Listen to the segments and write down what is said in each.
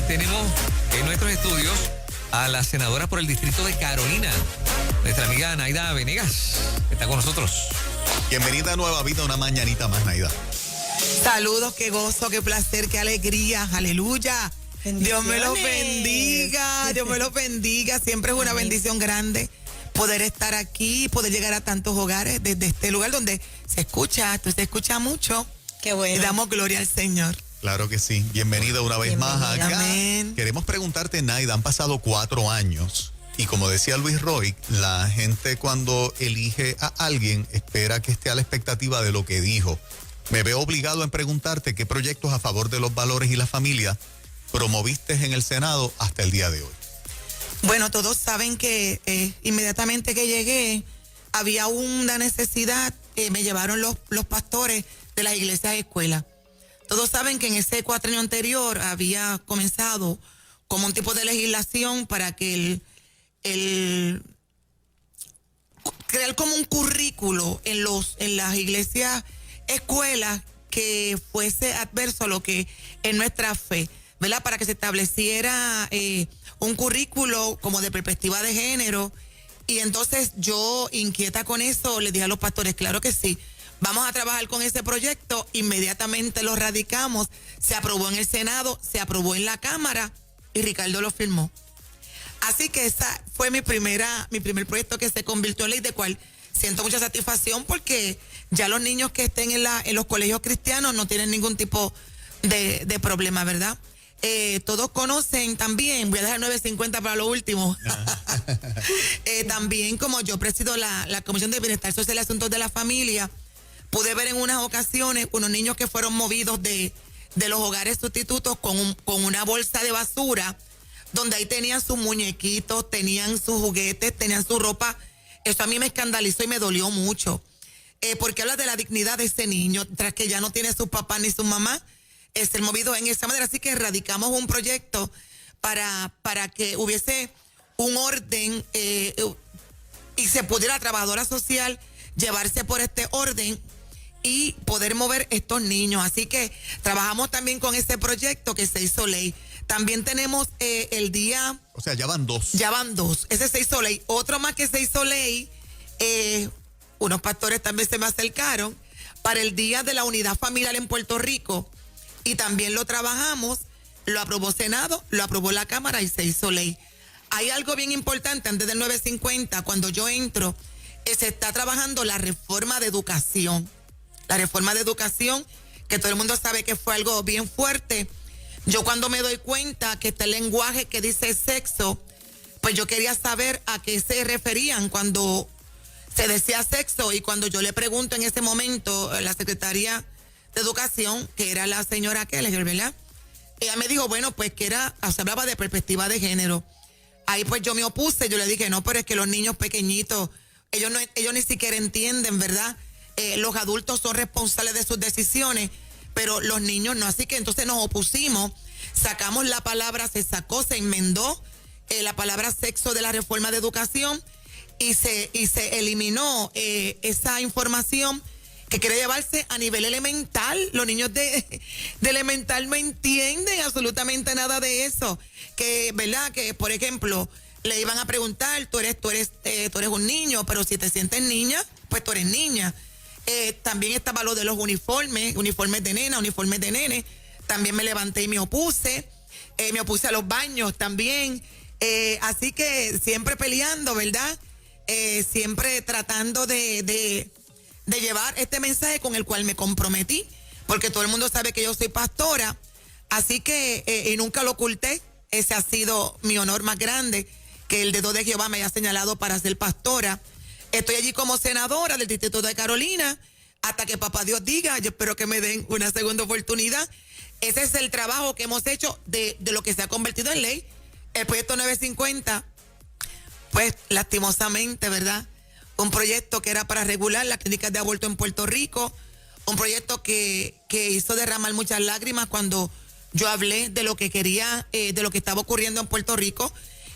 tenemos en nuestros estudios a la senadora por el distrito de Carolina, nuestra amiga Naida Venegas, que está con nosotros. Bienvenida a Nueva Vida, una mañanita más, Naida. Saludos, qué gozo, qué placer, qué alegría, aleluya. Dios me los bendiga, Dios me los bendiga. Siempre es una bendición grande poder estar aquí, poder llegar a tantos hogares desde este lugar donde se escucha mucho. Qué bueno. Y damos gloria al Señor. Claro que sí. Bienvenida una vez más acá. Amén. Queremos preguntarte, Naida, han pasado 4 años y como decía Luis Roy, la gente cuando elige a alguien espera que esté a la expectativa de lo que dijo. Me veo obligado en preguntarte qué proyectos a favor de los valores y la familia promoviste en el Senado hasta el día de hoy. Bueno, todos saben que inmediatamente que llegué había una necesidad, me llevaron los pastores de las iglesias y escuelas. Todos saben que en ese cuatrienio anterior había comenzado como un tipo de legislación para que crear como un currículo en las iglesias, escuelas que fuese adverso a lo que es nuestra fe, ¿verdad? Para que se estableciera un currículo como de perspectiva de género. Y entonces yo, inquieta con eso, le dije a los pastores, claro que sí, vamos a trabajar con ese proyecto. Inmediatamente lo radicamos, se aprobó en el Senado, se aprobó en la Cámara y Ricardo lo firmó. Así que esa fue mi primer proyecto que se convirtió en ley, de cual siento mucha satisfacción porque ya los niños que estén en los colegios cristianos no tienen ningún tipo de problema, ¿verdad? Todos conocen también, voy a dejar 950 para lo último. También como yo presido la Comisión de Bienestar Social y Asuntos de la Familia, pude ver en unas ocasiones unos niños que fueron movidos de los hogares sustitutos con una bolsa de basura, donde ahí tenían sus muñequitos, tenían sus juguetes, tenían su ropa. Eso a mí me escandalizó y me dolió mucho. Porque habla de la dignidad de ese niño, tras que ya no tiene su papá ni su mamá, ser movido en esa manera. Así que radicamos un proyecto para que hubiese un orden y se pudiera la trabajadora social llevarse por este orden y poder mover estos niños. Así que trabajamos también con ese proyecto que se hizo ley. También tenemos el día... O sea, ya van 2. Ya van 2. Ese se hizo ley. Otro más que se hizo ley, unos pastores también se me acercaron para el Día de la Unidad Familiar en Puerto Rico. Y también lo trabajamos, lo aprobó Senado, lo aprobó la Cámara y se hizo ley. Hay algo bien importante, antes del 950, cuando yo entro, se está trabajando la reforma de educación. La reforma de educación, que todo el mundo sabe que fue algo bien fuerte. Yo cuando me doy cuenta que este lenguaje que dice sexo, pues yo quería saber a qué se referían cuando se decía sexo. Y cuando yo le pregunto en ese momento a la secretaria de Educación, que era la señora Keller, ¿verdad? Ella me dijo, bueno, pues que se hablaba de perspectiva de género. Ahí pues yo me opuse, yo le dije, no, pero es que los niños pequeñitos, ellos ni siquiera entienden, ¿verdad? Los adultos son responsables de sus decisiones, pero los niños no. Así que entonces nos opusimos, sacamos la palabra, se enmendó la palabra sexo de la reforma de educación y se eliminó esa información que quiere llevarse a nivel elemental. Los niños de elemental no entienden absolutamente nada de eso. Que, ¿verdad? Que, por ejemplo, le iban a preguntar, tú eres un niño, pero si te sientes niña, pues tú eres niña. También estaba lo de los uniformes de nena, uniformes de nene. También me levanté y me opuse a los baños también. Así que siempre peleando, ¿verdad? Siempre tratando de llevar este mensaje con el cual me comprometí, porque todo el mundo sabe que yo soy pastora, así que y nunca lo oculté. Ese ha sido mi honor más grande, que el dedo de Jehová me haya señalado para ser pastora. Estoy allí como senadora del Distrito de Carolina, hasta que papá Dios diga. Yo espero que me den una segunda oportunidad. Ese es el trabajo que hemos hecho de lo que se ha convertido en ley. El proyecto 950, pues lastimosamente, ¿verdad? Un proyecto que era para regular las clínicas de aborto en Puerto Rico, un proyecto que hizo derramar muchas lágrimas cuando yo hablé de lo que quería, de lo que estaba ocurriendo en Puerto Rico,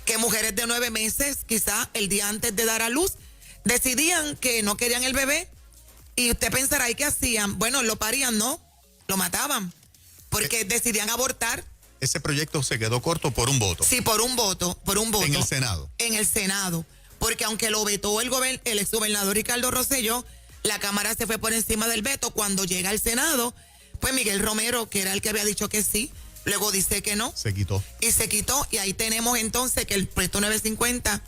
que mujeres de 9 meses, quizás el día antes de dar a luz, decidían que no querían el bebé. Y usted pensará, ¿y qué hacían? Bueno, lo parían, ¿no? Lo mataban, porque decidían abortar. ese proyecto se quedó corto por un voto. Sí, por un voto. En el Senado. En el Senado. Porque aunque lo vetó el exgobernador Ricardo Rosselló, la Cámara se fue por encima del veto. Cuando llega al Senado, pues Miguel Romero, que era el que había dicho que sí, luego dice que no. Se quitó. Y se quitó. Y ahí tenemos entonces que el proyecto 950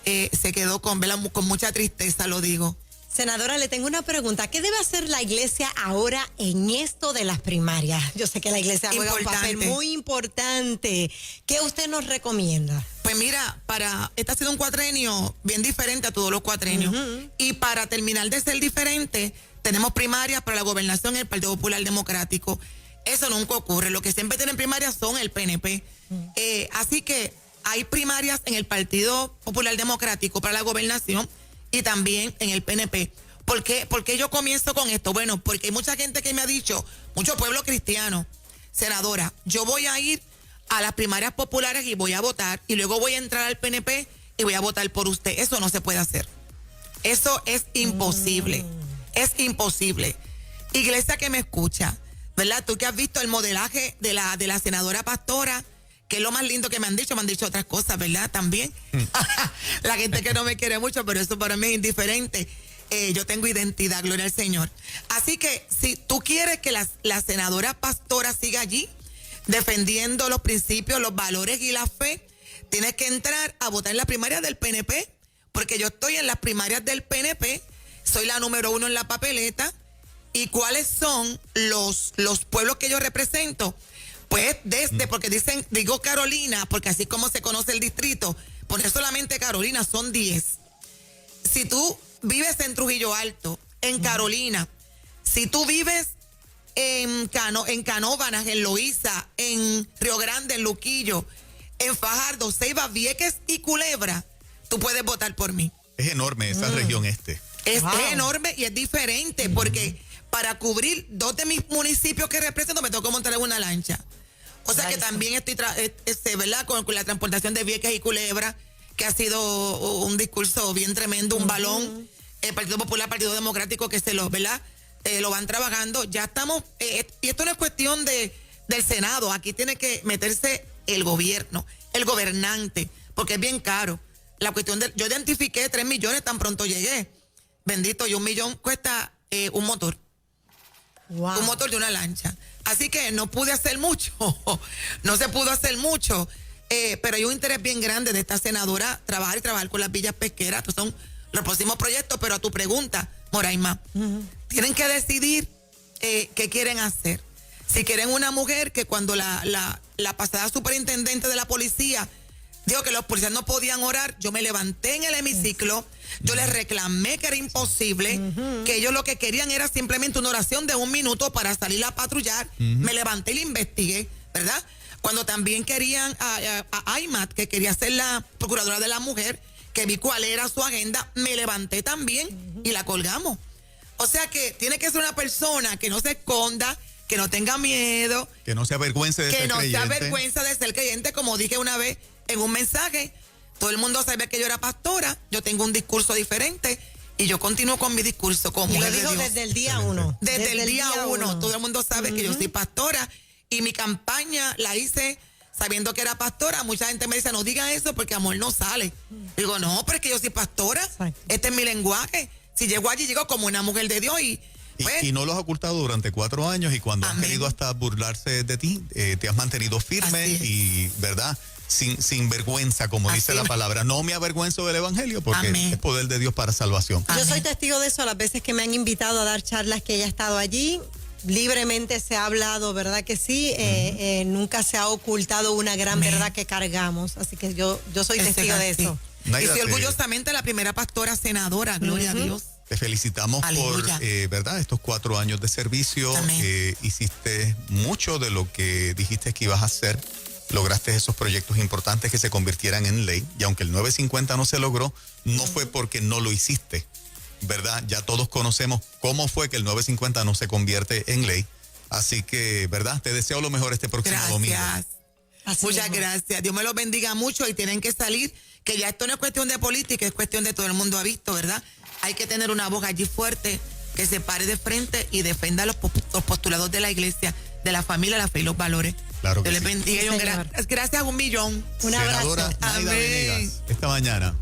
se quedó con mucha tristeza, lo digo. Senadora, le tengo una pregunta. ¿Qué debe hacer la iglesia ahora en esto de las primarias? Yo sé que la iglesia juega un papel muy importante. ¿Qué usted nos recomienda? Pues mira, este ha sido un cuatrenio bien diferente a todos los cuatrenios. Y para terminar de ser diferente, tenemos primarias para la gobernación en el Partido Popular Democrático. Eso nunca ocurre. Lo que siempre tienen primarias son el PNP. Así que hay primarias en el Partido Popular Democrático para la gobernación y también en el PNP. ¿Por qué yo comienzo con esto? Bueno, porque hay mucha gente que me ha dicho, mucho pueblo cristiano, senadora, yo voy a ir a las primarias populares y voy a votar y luego voy a entrar al PNP y voy a votar por usted. Eso no se puede hacer. Eso es imposible. Es imposible. Iglesia que me escucha, ¿verdad? Tú que has visto el modelaje de la senadora Pastora, que es lo más lindo que me han dicho otras cosas, ¿verdad? También. La gente que no me quiere mucho, pero eso para mí es indiferente. Yo tengo identidad, gloria al Señor. Así que si tú quieres que la senadora Pastora siga allí, defendiendo los principios, los valores y la fe, tienes que entrar a votar en la primaria del PNP, porque yo estoy en las primarias del PNP, soy la número 1 en la papeleta. ¿Y cuáles son los pueblos que yo represento? Pues porque digo Carolina, porque así como se conoce el distrito, poner solamente Carolina son 10. Si tú vives en Trujillo Alto, en Carolina, si tú vives en Canóvanas, en Loíza, en Río Grande, en Luquillo, en Fajardo, Ceiba, Vieques y Culebra, tú puedes votar por mí. Es enorme esa región este. Es enorme y es diferente porque para cubrir 2 de mis municipios que represento me tengo que montar en una lancha. O sea que también estoy, ¿verdad? Con la transportación de Vieques y Culebra, que ha sido un discurso bien tremendo, un balón. El Partido Popular, Partido Democrático, que ¿verdad? Lo van trabajando. Ya estamos, y esto no es cuestión del Senado, aquí tiene que meterse el gobierno, el gobernante, porque es bien caro. La cuestión yo identifiqué 3 millones tan pronto llegué. Bendito, y 1 millón cuesta un motor. Wow. Un motor de una lancha. Así que no pude hacer mucho, no se pudo hacer mucho, pero hay un interés bien grande de esta senadora trabajar con las villas pesqueras. Estos son los próximos proyectos, pero a tu pregunta, Moraima, tienen que decidir qué quieren hacer. Si quieren una mujer que cuando la pasada superintendente de la policía dijo que los policías no podían orar, yo me levanté en el hemiciclo, yo les reclamé que era imposible, que ellos lo que querían era simplemente una oración de 1 minuto para salir a patrullar. Me levanté y la investigué, ¿verdad? Cuando también querían a Aymat, que quería ser la procuradora de la mujer, que vi cuál era su agenda, me levanté también y la colgamos. O sea que tiene que ser una persona que no se esconda, que no tenga miedo, que no se avergüence de ser creyente. Que no se avergüenza de ser creyente, como dije una vez en un mensaje. Todo el mundo sabe que yo era pastora, yo tengo un discurso diferente y yo continúo con mi discurso como mujer de Dios. Desde el día 1. Desde el día 1. Todo el mundo sabe que yo soy pastora y mi campaña la hice sabiendo que era pastora. Mucha gente me dice, no diga eso porque amor no sale. Digo, no, pero es que yo soy pastora. Exacto. Este es mi lenguaje. Si llego allí, llego como una mujer de Dios y no lo has ocultado durante 4 años y cuando han querido hasta burlarse de ti, te has mantenido firme y, ¿verdad? Sin vergüenza, como dice la palabra. No me avergüenzo del evangelio porque es poder de Dios para salvación. Yo soy testigo de eso, las veces que me han invitado a dar charlas que ella ha estado allí. Libremente se ha hablado, ¿verdad que sí? Nunca se ha ocultado una gran verdad que cargamos. Así que yo soy testigo de eso. Y soy orgullosamente la primera pastora senadora, gloria a Dios. Te felicitamos por, ¿verdad? Estos 4 años de servicio. Hiciste mucho de lo que dijiste que ibas a hacer. Lograste esos proyectos importantes que se convirtieran en ley. Y aunque el 950 no se logró, no fue porque no lo hiciste, ¿verdad? Ya todos conocemos cómo fue que el 950 no se convierte en ley. Así que, ¿verdad? Te deseo lo mejor este próximo domingo. Muchas gracias. Dios me los bendiga mucho y tienen que salir, que ya esto no es cuestión de política, es cuestión de todo el mundo ha visto, ¿verdad? Hay que tener una voz allí fuerte que se pare de frente y defienda los postulados de la iglesia, de la familia, la fe y los valores. Claro que Dios les sí. bendiga. Sí, John. señor. Gracias a un millón. Un abrazo. Senadora Naida Amén. Venegas, esta mañana.